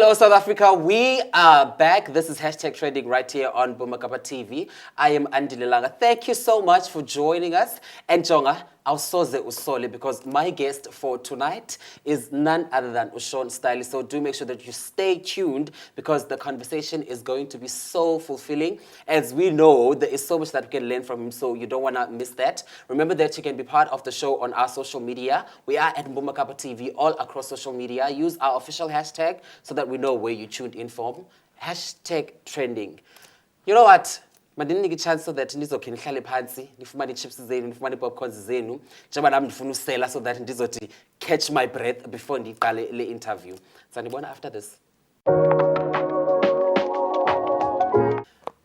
Hello, South Africa. We are back. This is hashtag trending right here on Bumakapa TV. I am Andy Lelanga. Thank you so much for joining us. And Jonga, awusoze usole, because my guest for tonight is none other than Ushon Stylist. So do make sure that you stay tuned, because the conversation is going to be so fulfilling. As we know, there is so much that we can learn from him, so you don't want to miss that. Remember that you can be part of the show on our social media. We are at Bumakapa TV all across social media. Use our official hashtag so that we know where you tuned in from. Hashtag trending. You know what? Mandinike a chance so that ndizokhe nihlale phansi nifumane chips zenu nifumane popcorns zenu njengoba nami ndifuna usela so that ndizothi catch my breath before ndiqale le interview. Sanibona after this.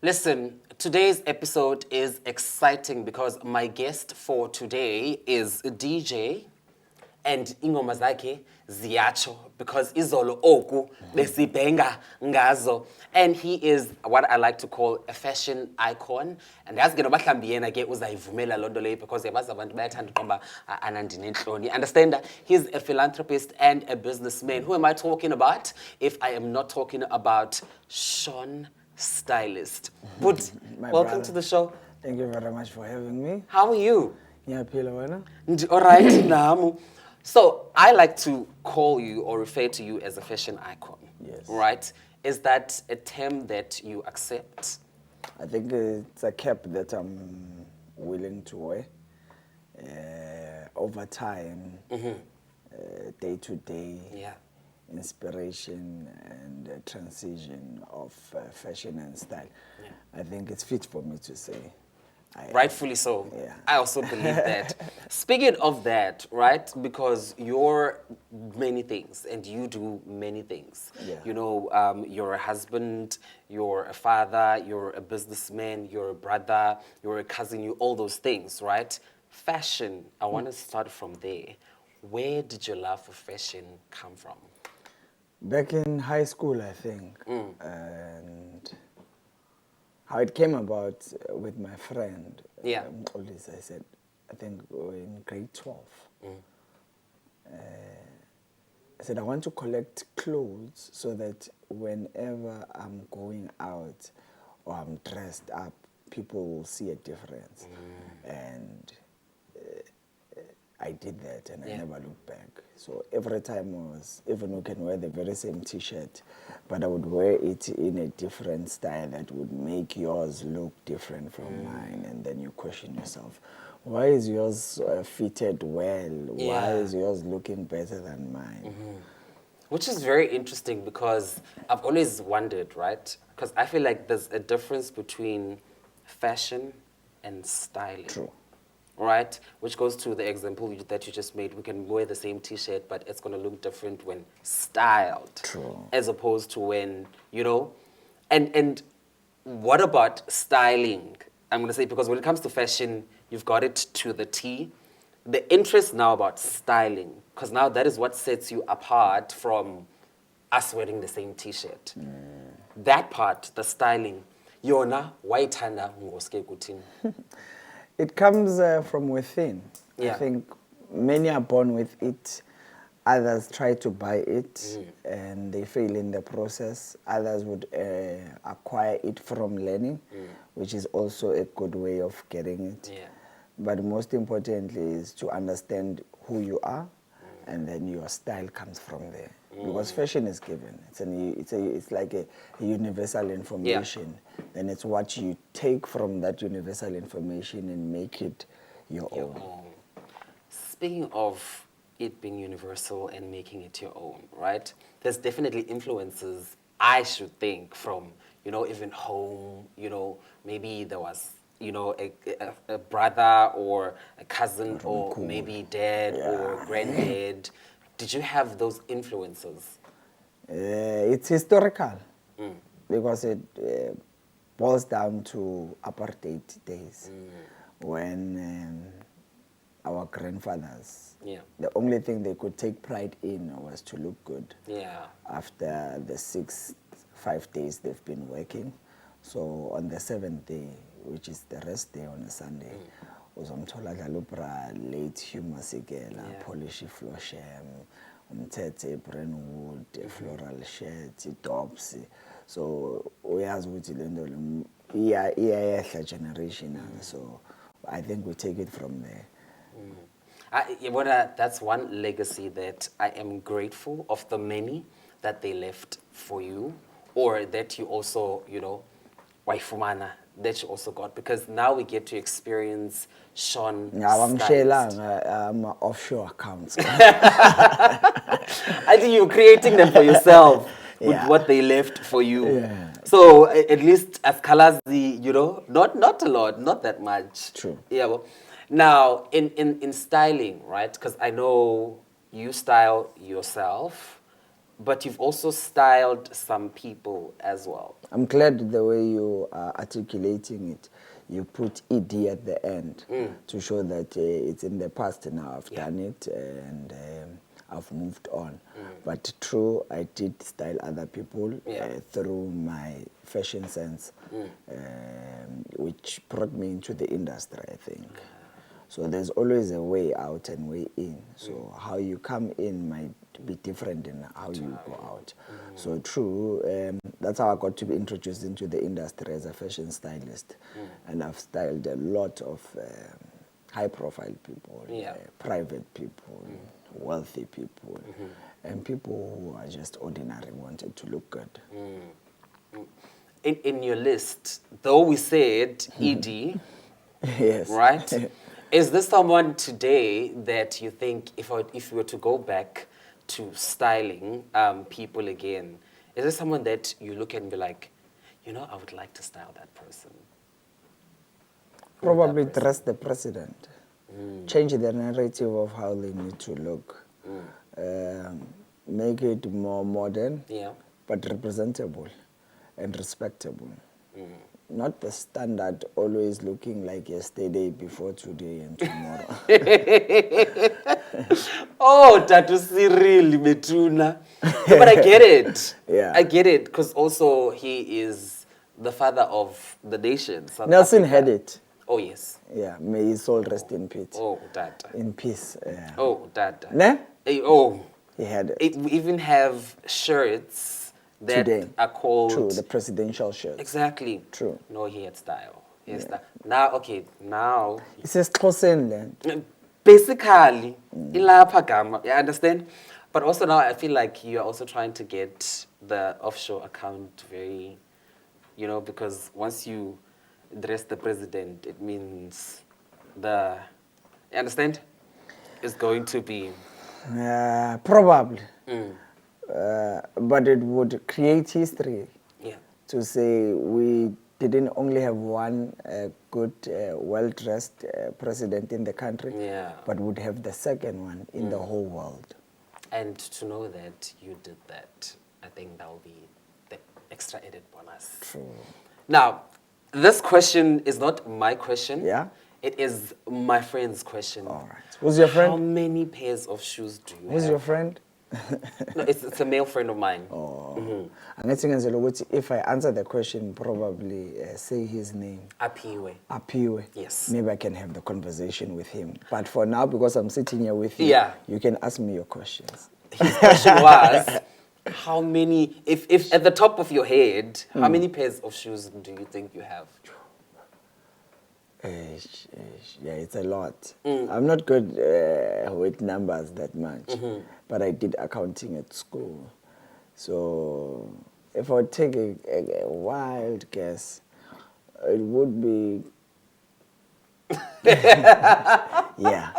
Listen, today's episode is exciting because my guest for today is a DJ, and ingoma zakhe ziyacho because izolo oku besibhenga ngazo, and he is what I like to call a fashion icon. And yazi ke nobahlambi yena ke uzayivumela lonto leyo because yabazi abantu bayathanda kwamba anandinenhloni. Understand that he's a philanthropist and a businessman. Who am I talking about if I am not talking about Sean Stylist? But welcome to the show. Thank you very much for having me. How are you? Yeah, Pila. All right, Namu. So I like to call you or refer to you as a fashion icon. Yes. Right? Is that a term that you accept? I think it's a cap that I'm willing to wear over time, day to day. Yeah. Inspiration and transition of fashion and style. Yeah. I think it's fit for me to say. Rightfully so. Yeah. I also believe that. Speaking of that, right, because you're many things and you do many things. Yeah. You know, you're a husband, you're a father, you're a businessman, you're a brother, you're a cousin, you all those things, right? Fashion, I want to start from there. Where did your love for fashion come from? Back in high school, I think. And how it came about with my friend. Yeah. Always, I said, I think we were in grade 12. I said, I want to collect clothes so that whenever I'm going out or I'm dressed up, people will see a difference. And I did that, and I never looked back. So every time even we can wear the very same T-shirt, but I would wear it in a different style that would make yours look different from mine. And then you question yourself, why is yours fitted well? Why is yours looking better than mine? Which is very interesting because I've always wondered, right? Because I feel like there's a difference between fashion and styling. True. Right? Which goes to the example that you just made. We can wear the same T-shirt, but it's going to look different when styled. True. As opposed to when, you know. And what about styling? I'm going to say, because when it comes to fashion, you've got it to the T. The interest now about styling, because now that is what sets you apart from us wearing the same T-shirt. That part, the styling, yona wayithanda ngoske kuthini? It comes from within. Yeah. I think many are born with it. Others try to buy it and they fail in the process. Others would acquire it from learning, which is also a good way of getting it. Yeah. But most importantly is to understand who you are, and then your style comes from there. Because fashion is given. It's like a universal information. Then it's what you take from that universal information and make it your own. Speaking of it being universal and making it your own, right? There's definitely influences, I should think, from, you know, even home, you know, maybe there was, you know, a brother or a cousin or maybe dad or granddad. Did you have those influences? It's historical because it boils down to apartheid days when our grandfathers, the only thing they could take pride in was to look good. After the 5 days they've been working. So on the 7th day, which is the rest day on a Sunday, uzomthola dlala ubra late humor sigela, polish floor sham, umthethe, Brentwood, floral shirt, tops. So uyazi ukuthi le nto iyayehla generation. So I think we take it from there. That's one legacy that I am grateful of, the many that they left for you, or that you also, waifumana, that you also got, because now we get to experience Sean. I'm stylist. sharing offshore accounts. I think you're creating them for yourself with Yeah. what they left for you. Yeah. So at least as Kalazi, not a lot, not that much. True. Yeah. Well, now in styling, right? Because I know you style yourself, but you've also styled some people as well. I'm glad the way you are articulating it. You put ED at the end to show that it's in the past now. I've done it and I've moved on. But true, I did style other people through my fashion sense, which brought me into the industry, I think. So there's always a way out and way in. So how you come in might be different than how you go out. So true, that's how I got to be introduced into the industry as a fashion stylist. And I've styled a lot of high-profile people, private people, wealthy people, and people who are just ordinary, wanted to look good. In your list, though we said ED, Yes. right? Is this someone today that you think, if you were to go back to styling people again, is there someone that you look at and be like, I would like to style that person? Probably dress the president. Change the narrative of how they need to look. Make it more modern, but representable and respectable. Not the standard, always looking like yesterday, before today, and tomorrow. Oh, Tatu Cyril Metuna. No, but I get it. Yeah. I get it, because also he is the father of the nation. South Nelson Africa. had it. Oh, yes. Yeah, may his soul rest in peace. Oh, Tata. In peace. Yeah. Oh, Tata. Ne? Oh. He had it. We even have shirts that Today. are called... True, the presidential shirts. Exactly. True. No, he had style. He had style. Now... It says Xhosan land. Basically, ilapha gama, you understand? But also now I feel like you're also trying to get the offshore account very, because once you address the president, it means you understand? It's going to be... Probably. But it would create history to say we didn't only have one good, well-dressed president in the country, but would have the second one in the whole world. And to know that you did that, I think that will be the extra added bonus. True. Now, this question is not my question. Yeah? It is my friend's question. All right. Who's your friend? How many pairs of shoes do you have? Who's your friend? No, it's a male friend of mine. Oh. If I answer the question, probably say his name. Apiwe. Apiwe. Yes. Maybe I can have the conversation with him. But for now, because I'm sitting here with you, you can ask me your questions. His question was, how many, if at the top of your head, how many pairs of shoes do you think you have? Yeah, it's a lot. I'm not good with numbers that much, but I did accounting at school. So if I would take a wild guess, it would be, yeah,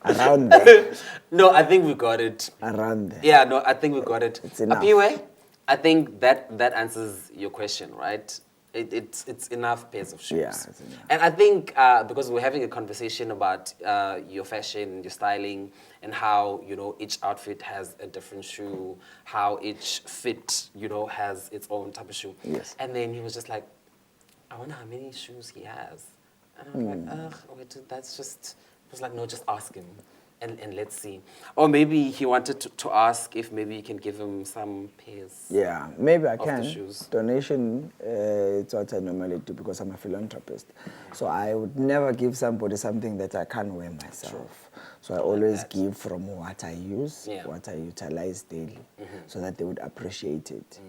around there. No, I think we got it. Around there. Yeah, no, I think we got it. It's enough. Apiwe, I think that answers your question, right? It's enough pairs of shoes. Yeah, it's enough. And I think because we're having a conversation about your fashion, your styling, and how, each outfit has a different shoe, how each fit, has its own type of shoe. Yes. And then he was just like, I wonder how many shoes he has. And I was like, ugh, wait, that's just... I was like, no, just ask him. And let's see. Or maybe he wanted to ask if maybe you can give him some pairs. Yeah, maybe I of can. the shoes. Donation, it's what I normally do because I'm a philanthropist. So I would never give somebody something that I can't wear myself. So I like always that. give from what I use, Yeah. what I utilize daily, so that they would appreciate it.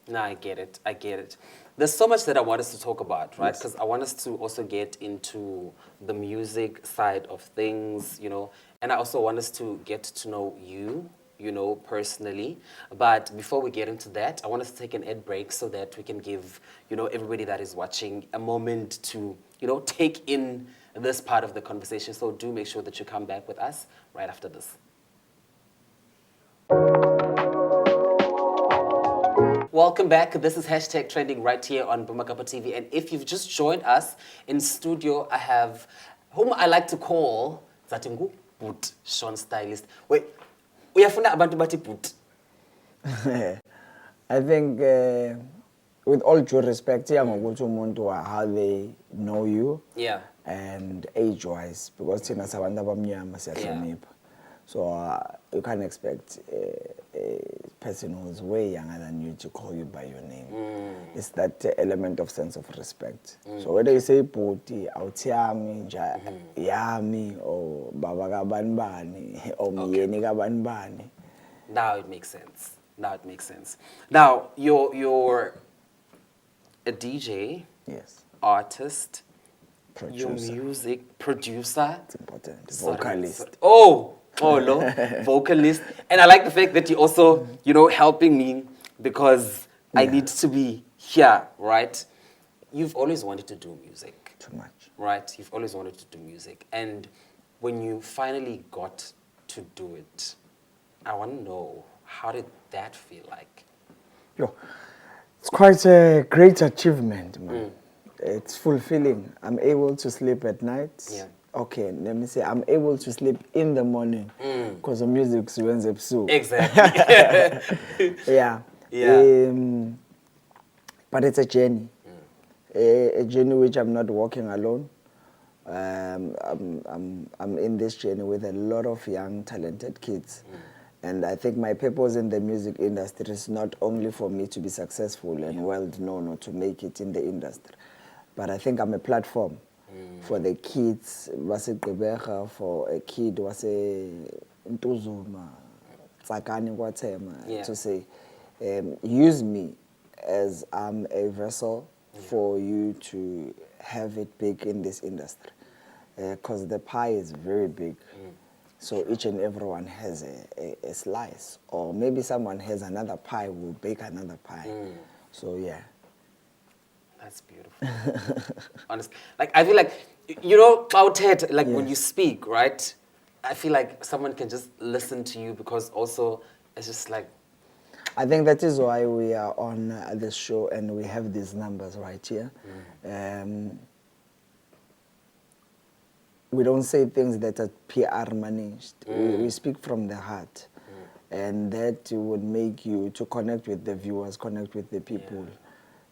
No, I get it. I get it. There's so much that I want us to talk about, right? Yes. Because I want us to also get into the music side of things, you know, and I also want us to get to know you, you know, personally. But before we get into that, I want us to take an ad break so that we can give, you know, everybody that is watching a moment to, you know, take in this part of the conversation. So do make sure that you come back with us right after this. Welcome back. This is hashtag trending right here on Bumakapa TV. And if you've just joined us in studio, I have whom I like to call Zatingu Boot, Sean Stylist. Wait, uyafuna abantu bathi Boot. I think, with all due respect, ngokuthi umuntu how they know you, Yeah. and age-wise, because thina sabantu abamnyama siyahlonipha. So you can't expect a person who's way younger than you to call you by your name. It's that element of sense of respect. So whether you say Bhuti, Awuthiyami, Yami, or Baba kabanibani, or Myeni kabanibani. Now it makes sense. Now it makes sense. Now, you're a DJ, Yes, artist, your producer. music producer. It's important. Sorry, Vocalist. sorry. Oh, no, vocalist. And I like the fact that you're also, you know, helping me because I need to be here, right? You've always wanted to do music, Too much. right? You've always wanted to do music. And when you finally got to do it, I want to know, how did that feel like? Yo, it's quite a great achievement, man. It's fulfilling. I'm able to sleep at night. Yeah. Okay, let me say I'm able to sleep in the morning because the music's when's episode. Exactly. Yeah. Yeah. But it's a journey. A journey which I'm not walking alone. I'm in this journey with a lot of young, talented kids. And I think my purpose in the music industry is not only for me to be successful and well known or to make it in the industry, but I think I'm a platform for the kids, Wase Gqeberha, for a kid, Wase Ntuzuma, Tsakani Kwathema, Yeah. to say, use me as I'm a vessel for you to have it big in this industry. Because the pie is very big. So each and everyone has a slice. Or maybe someone has another pie, will bake another pie. So yeah. That's beautiful. Honestly, like I feel like, you know, Cloudhead, like when Yes. you speak, right? I feel like someone can just listen to you because also it's just like, I think that is why we are on the show and we have these numbers right here. We don't say things that are PR managed. We speak from the heart. And that would make you to connect with the viewers, connect with the people.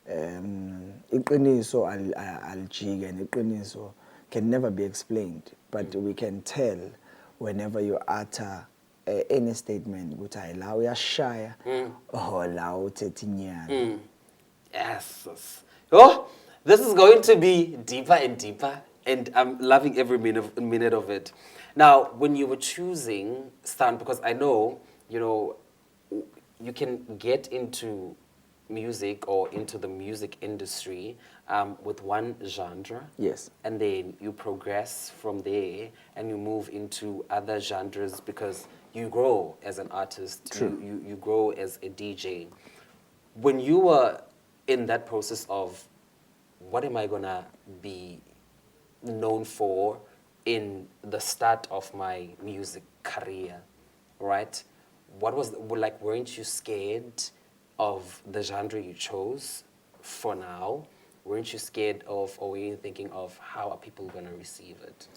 Iqiniso alijike and iqiniso can never be explained, but we can tell whenever you utter any statement ukuthi hayi la uyashaya or la uthethe inyani. yes. Oh, this is going to be deeper and deeper, and I'm loving every minute of it. Now, when you were choosing sound, because I know, you know, you can get into music or into the music industry with one genre. Yes. And then you progress from there and you move into other genres because you grow as an artist. True. You grow as a DJ. When you were in that process of what am I gonna be known for in the start of my music career, right? What was like? Weren't you scared of the genre you chose for now? Weren't you scared of, or were you thinking of how are people gonna receive it?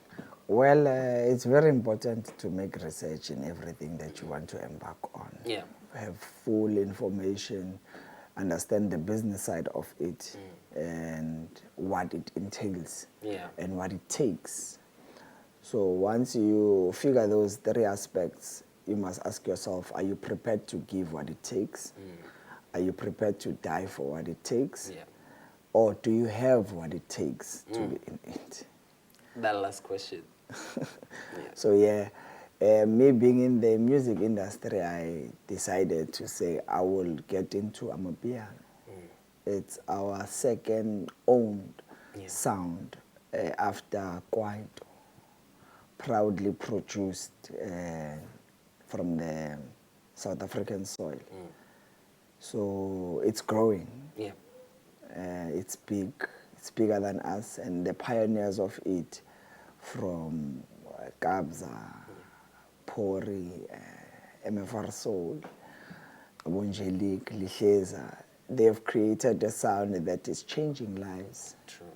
Well, it's very important to make research in everything that you want to embark on. Yeah. Have full information, understand the business side of it, and what it entails, Yeah. and what it takes. So once you figure those three aspects, you must ask yourself, are you prepared to give what it takes? Are you prepared to die for what it takes? Yeah. Or do you have what it takes to be in it? That last question. So yeah, me being in the music industry, I decided to say I will get into Amapiano. It's our second owned Yeah. sound after Kwaito, proudly produced from the South African soil. So it's growing. Yeah. It's big. It's bigger than us, and the pioneers of it, from Kabza, Pori, MFR Soul, Bonjelik, Licheza, they've created a sound that is changing lives. True.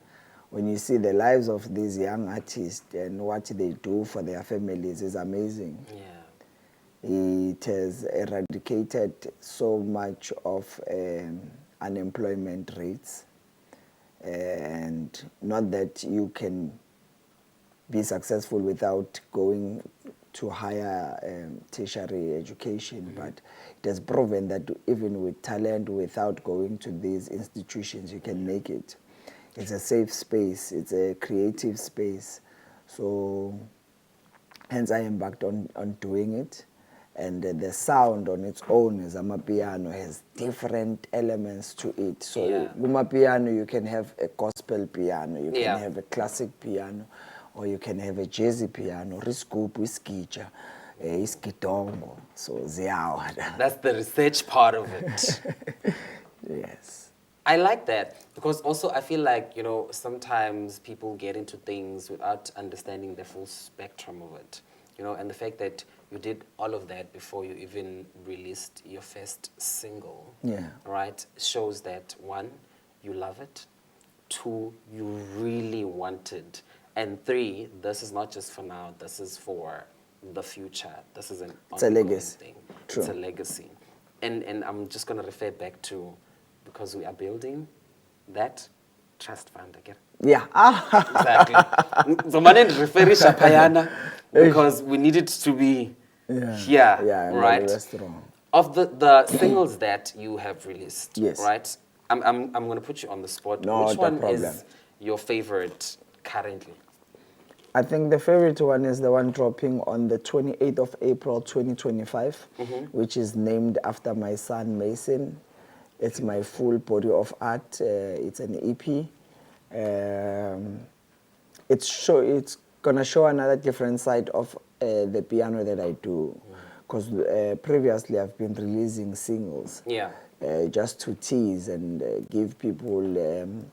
When you see the lives of these young artists and what they do for their families is amazing. Yeah. It has eradicated so much of unemployment rates, and not that you can be successful without going to higher tertiary education, but it has proven that even with talent, without going to these institutions, you can make it. It's a safe space, it's a creative space. So hence I embarked on doing it. And the sound on its own as Amapiano has different elements to it. So Yeah. Amapiano, you can have a gospel piano, you can Yeah. have a classic piano, or you can have a jazzy piano, riskupu, iskija, iskidongo, so ziyawa. That's the research part of it. Yes. I like that because also I feel like, you know, sometimes people get into things without understanding the full spectrum of it, you know, and the fact that you did all of that before you even released your first single, Yeah. right, shows that, one, you love it, two, you really want it, and three, this is not just for now, this is for the future. This is an It's a ongoing legacy. thing. True. It's a legacy. And I'm just going to refer back to, because we are building that trust fund again. Yeah. Exactly. So mane referisha payana because we need it to be here, Yeah, right? restaurant. Of the singles that you have released, Yes. right? I'm going to put you on the spot. Not Which a one problem. is your favorite currently? I think the favorite one is the one dropping on the 28th of April 2025, which is named after my son Mason. It's my full body of art. It's an EP. It's gonna show another different side of the piano that I do, because previously I've been releasing singles. Yeah. Just to tease and give people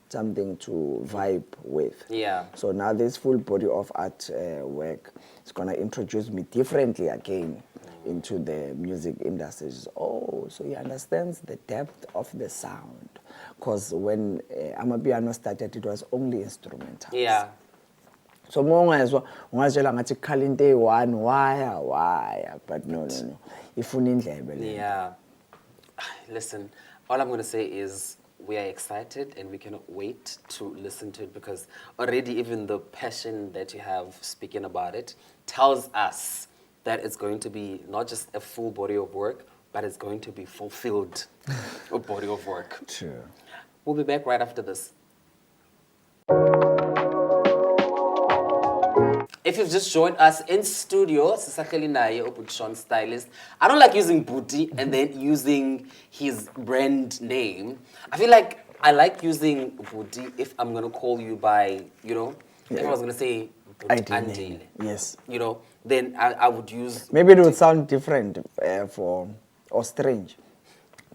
something to vibe with. Yeah. So now this full body of art work is going to introduce me differently again into the music industry. Oh, so he understands the depth of the sound. Because when Amapiano started, it was only instrumental. Yeah. So ungazwa ngathi khala into eyi-1 wire, but no, ifuna indlebe le. Yeah. Listen, all I'm going to say is we are excited and we cannot wait to listen to it because already even the passion that you have speaking about it tells us that it's going to be not just a full body of work, but it's going to be fulfilled a body of work. True. We'll be back right after this. If you've just joined us in studio, Sisakheli Naye, Sean Stylist. I don't like using Booty and then using his brand name. I feel like I like using Booty if I'm going to call you by, you know, if I was going to say Andile. Yes. you know, then I would use... Maybe it would sound different or strange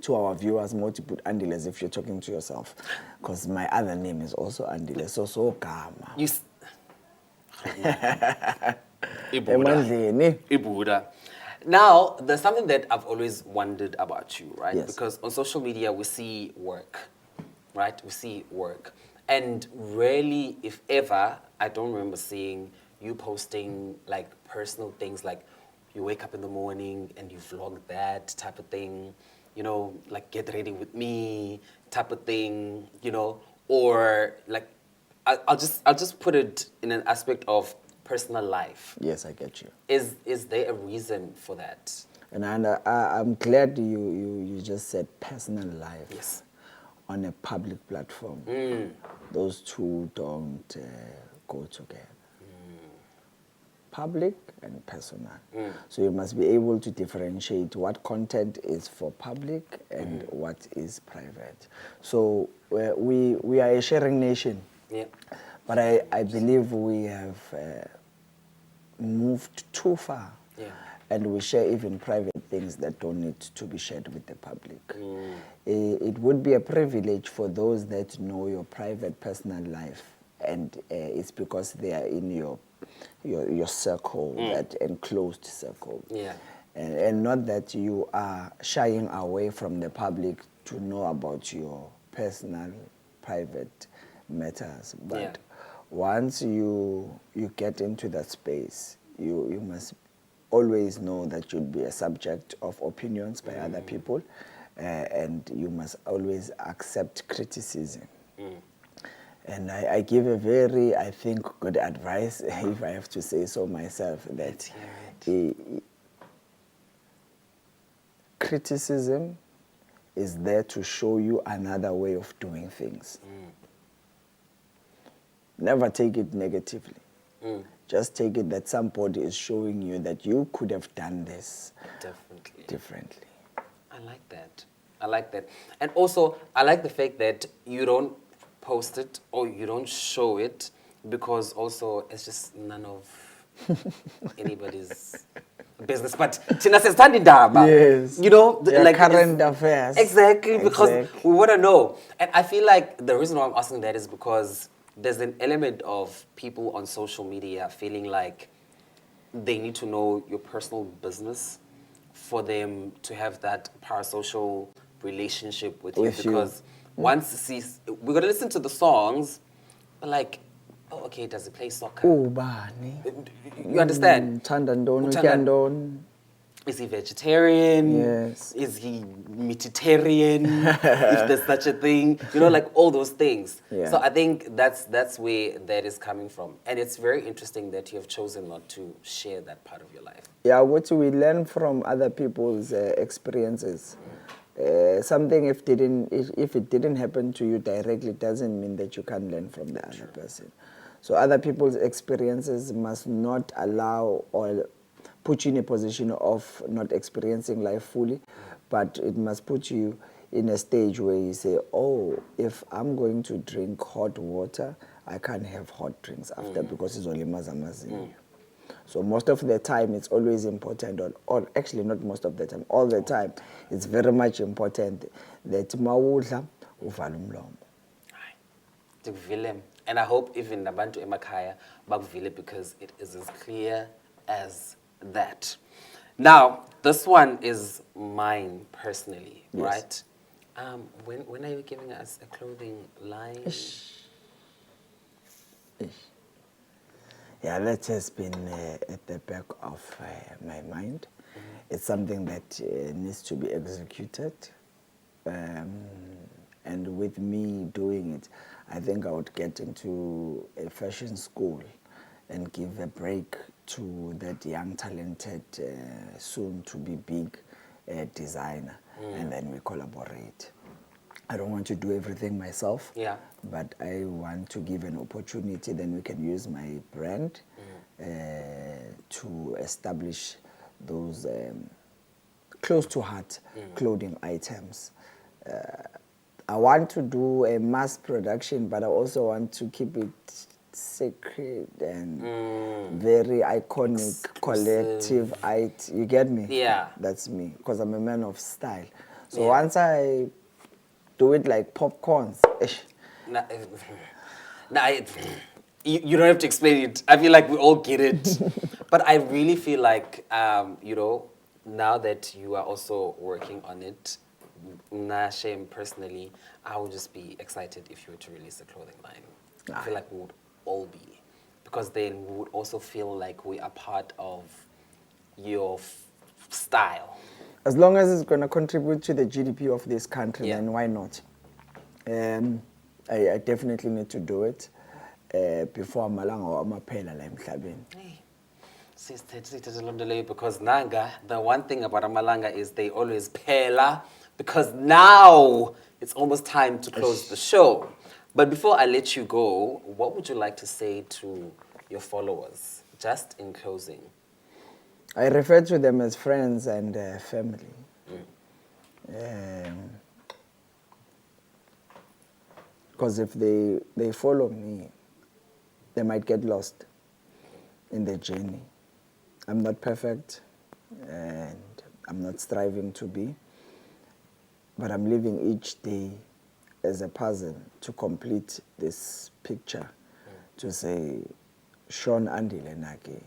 to our viewers more to put Andile as if you're talking to yourself. Because my other name is also Andile, so Gama. Ibuda. Now, there's something that I've always wondered about you, right? Yes. Because on social media, we see work, right? We see work. And rarely, if ever, I don't remember seeing you posting like personal things like you wake up in the morning and you vlog that type of thing, you know, like get ready with me type of thing, you know, or like I'll just put it in an aspect of personal life. Yes, I get you. Is there a reason for that? And I'm glad you just said personal life. Yes. On a public platform. Those two don't go together. public and personal. So you must be able to differentiate what content is for public and what is private. So we are a sharing nation. Yeah. But I believe we have moved too far. Yeah. And we share even private things that don't need to be shared with the public. It would be a privilege for those that know your private personal life, and it's because they are in your circle, that enclosed circle. Yeah. And not that you are shying away from the public to know about your personal, private matters. But Yeah. once you get into that space, you must always know that you'll be a subject of opinions by other people, and you must always accept criticism. And I give a very, I think, good advice, if I have to say so myself, that criticism is there to show you another way of doing things. Never take it negatively. Just take it that somebody is showing you that you could have done this differently. I like that. I like that. And also, I like the fact that you don't post it or you don't show it, because also it's just none of anybody's business. But Tina says, Yes. you know, like current affairs. Exactly, because we want to know. And I feel like the reason why I'm asking that is because there's an element of people on social media feeling like they need to know your personal business for them to have that parasocial relationship with you. Because once we're going to listen to the songs, but like, oh, okay, does he play soccer? You understand? Is he vegetarian? Yes. Is he meatitarian? If there's such a thing, you know, like all those things. Yeah. So I think that's where that is coming from, and it's very interesting that you have chosen not to share that part of your life. Yeah, what we learn from other people's experiences. Something if it didn't happen to you directly doesn't mean that you can't learn from the other person. So other people's experiences must not allow or put you in a position of not experiencing life fully, but it must put you in a stage where you say, oh, if I'm going to drink hot water, I can't have hot drinks after because it's only mazamazini. So most of the time, it's always important, or actually not most of the time, all the time, it's very much important that mawudla uvala umlomo. And I hope even Nabantu Emakaya bakuvile, because it is as clear as that. Now, this one is mine personally, Yes. right? When are you giving us a clothing line? Yeah, that has been at the back of my mind. It's something that needs to be executed. And with me doing it, I think I would get into a fashion school and give a break to that young, talented, soon-to-be big designer, and then we collaborate. I don't want to do everything myself, but I want to give an opportunity, then we can use my brand to establish those close-to-heart clothing items. I want to do a mass production, but I also want to keep it sacred and very iconic, collective. You get me? Yeah. That's me, because I'm a man of style. So once I do it like popcorns. You don't have to explain it. I feel like we all get it. But I really feel like, you know, now that you are also working on it, Nashem personally, I would just be excited if you were to release a clothing line. I feel like we would all be. Because then we would also feel like we are part of your style. As long as it's going to contribute to the GDP of this country, then why not? I definitely need to do it before Malanga or Amaphela la emhlabeni. Because Nanga, the one thing about Amalanga is they always phela, because now it's almost time to close the show. But before I let you go, what would you like to say to your followers? just in closing? I refer to them as friends and family. Because if they follow me, they might get lost in the journey. I'm not perfect, and I'm not striving to be, but I'm living each day as a puzzle to complete this picture, to say, Sean Andile Nake,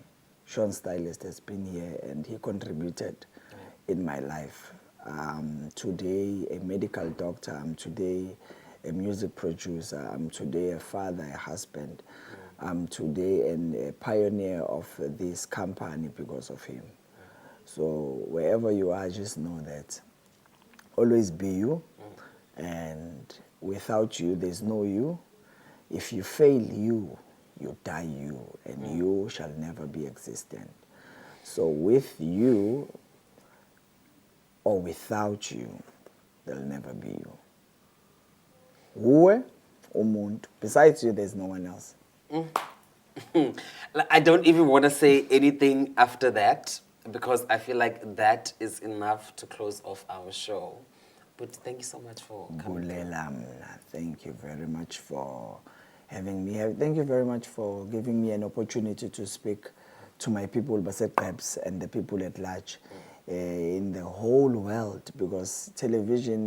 Sean Stylist has been here and he contributed in my life. Today a medical doctor, I'm today a music producer, I'm today a father, a husband, I'm today a pioneer of this company because of him. So wherever you are, just know that always be you, and without you, there's no you. If you fail you, you die you, and you shall never be existent. So with you or without you, there'll never be you. Uwe, umuntu. Besides you, there's no one else. I don't even want to say anything after that because I feel like that is enough to close off our show. But thank you so much for coming. Thank you very much for having me. Thank you very much for giving me an opportunity to speak to my people, Basekrebs, and the people at large in the whole world, because television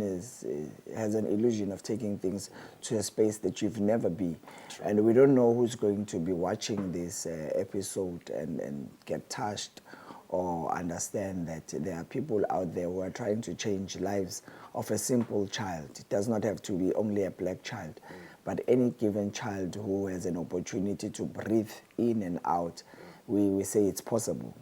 has an illusion of taking things to a space that you've never been. True. And we don't know who's going to be watching this episode and get touched or understand that there are people out there who are trying to change lives of a simple child. It does not have to be only a black child, but any given child who has an opportunity to breathe in and out. We say it's possible.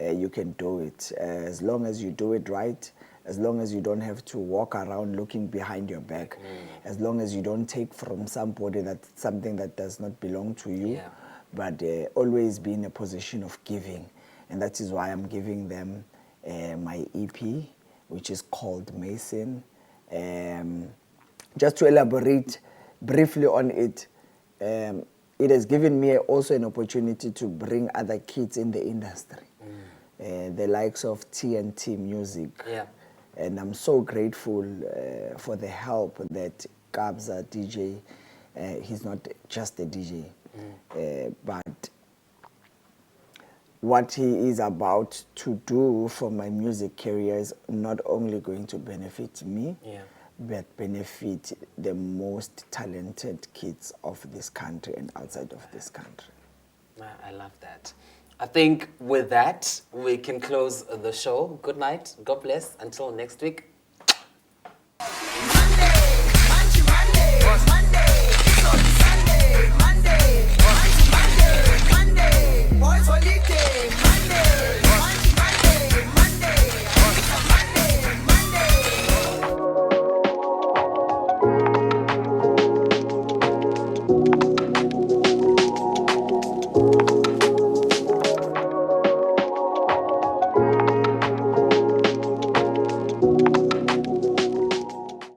You can do it as long as you do it right, as long as you don't have to walk around looking behind your back, as long as you don't take from somebody something that does not belong to you, but always be in a position of giving. And that is why I'm giving them my EP, which is called Mason. Just to elaborate briefly on it, it has given me also an opportunity to bring other kids in the industry, the likes of TNT Music. Yeah. And I'm so grateful for the help that Kabza DJ, he's not just a DJ, but what he is about to do for my music career is not only going to benefit me, but benefit the most talented kids of this country and outside of this country. I love that. I think with that, we can close the show. Good night. God bless. Until next week.